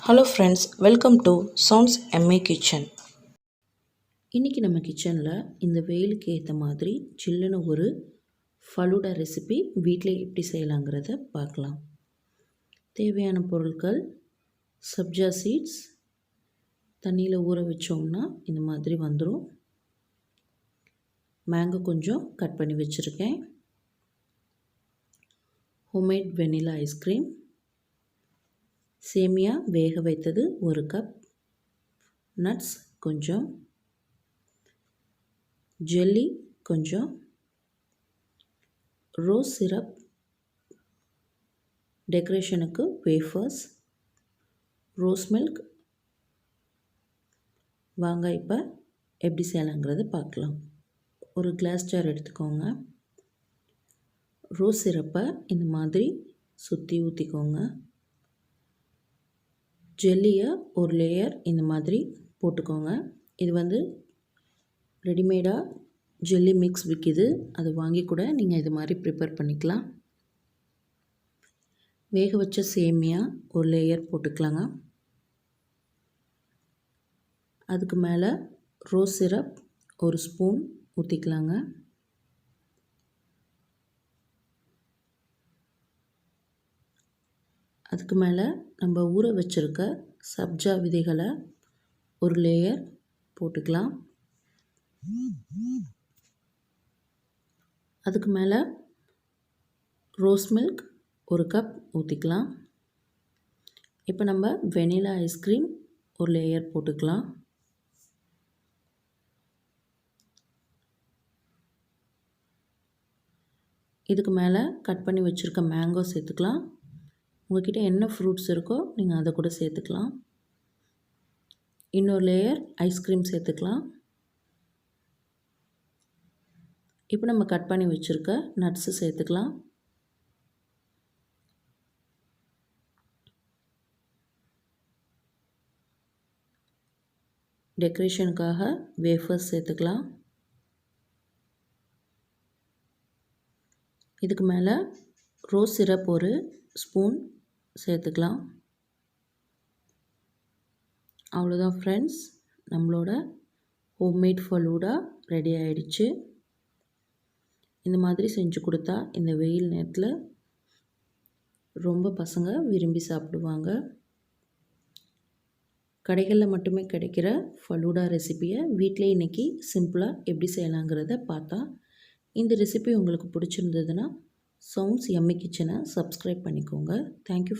Hello friends, welcome to Soundsyummykitchen. இன்றைக்கி நம்ம கிச்சனில் இந்த வெயிலுக்கு ஏற்ற மாதிரி சில்லுன்னு ஒரு ஃபலூடா ரெசிபி வீட்டிலே எப்படி செய்யலாங்கிறத பார்க்கலாம். தேவையான பொருட்கள்: சப்ஜா சீட்ஸ், தண்ணியில் ஊற வச்சோம்னா இந்த மாதிரி வந்துடும். மேங்கோ கொஞ்சம் கட் பண்ணி வச்சுருக்கேன். ஹோம்மேட் வெனிலா ஐஸ்கிரீம், சேமியா வேக வைத்தது 1 கப், நட்ஸ் கொஞ்சம், ஜெல்லி கொஞ்சம், ரோஸ் சிரப், டெக்கரேஷனுக்கு வேஃபர்ஸ், ரோஸ் மில்க். வாங்க இப்போ எப்படி செய்யலாங்கிறத பார்க்கலாம். ஒரு கிளாஸ் ஜார் எடுத்துக்கோங்க. ரோஸ் சிரப்பை இந்த மாதிரி சுற்றி ஊற்றிக்கோங்க. ஜெல்லியை ஒரு லேயர் இந்த மாதிரி போட்டுக்கோங்க. இது ரெடிமேடாக ஜெல்லி மிக்ஸ் விற்கிது, அதை வாங்கி கூட நீங்கள் இது மாதிரி ப்ரிப்பேர் பண்ணிக்கலாம். வேக வச்ச சேமியா ஒரு லேயர் போட்டுக்கலாங்க. அதுக்கு மேலே ரோஸ் சிரப் 1 ஸ்பூன் ஊற்றிக்கலாங்க. அதுக்கு மேலே நம்ம ஊற வச்சுருக்க சப்ஜா விதைகளை ஒரு லேயர் போட்டுக்கலாம். அதுக்கு மேலே ரோஸ் மில்க் 1 கப் ஊற்றிக்கலாம். இப்போ நம்ம வெனிலா ஐஸ்கிரீம் ஒரு லேயர் போட்டுக்கலாம். இதுக்கு மேலே கட் பண்ணி வச்சுருக்க மேங்கோ சேர்த்துக்கலாம். உங்கள்கிட்ட என்ன ஃப்ரூட்ஸ் இருக்கோ நீங்கள் அதை கூட சேர்த்துக்கலாம். இன்னொரு லேயர் ஐஸ்கிரீம் சேர்த்துக்கலாம். இப்போ நம்ம கட் பண்ணி வச்சுருக்க நட்ஸு சேர்த்துக்கலாம். டெக்கரேஷனுக்காக வேஃபர்ஸ் சேர்த்துக்கலாம். இதுக்கு மேலே ரோஸ் சிரப் 1 ஸ்பூன் சேர்த்துக்கலாம். அவ்வளோதான் ஃப்ரெண்ட்ஸ், நம்மளோட ஹோம்மேட் ஃபலூடா ரெடி ஆகிடுச்சு. இந்த மாதிரி செஞ்சு கொடுத்தா இந்த வெயில் நேரத்தில் ரொம்ப பசங்க விரும்பி சாப்பிடுவாங்க. கடைகளில் மட்டுமே கிடைக்கிற ஃபலூடா ரெசிபியை வீட்டிலே இன்றைக்கி சிம்பிளாக எப்படி செய்யலாங்கிறத பார்த்தா, இந்த ரெசிபி உங்களுக்கு பிடிச்சிருந்ததுன்னா சவுண்ட்ஸ் யம்மி கிச்சனை சப்ஸ்கிரைப் பண்ணிக்கோங்க. தேங்க்யூ.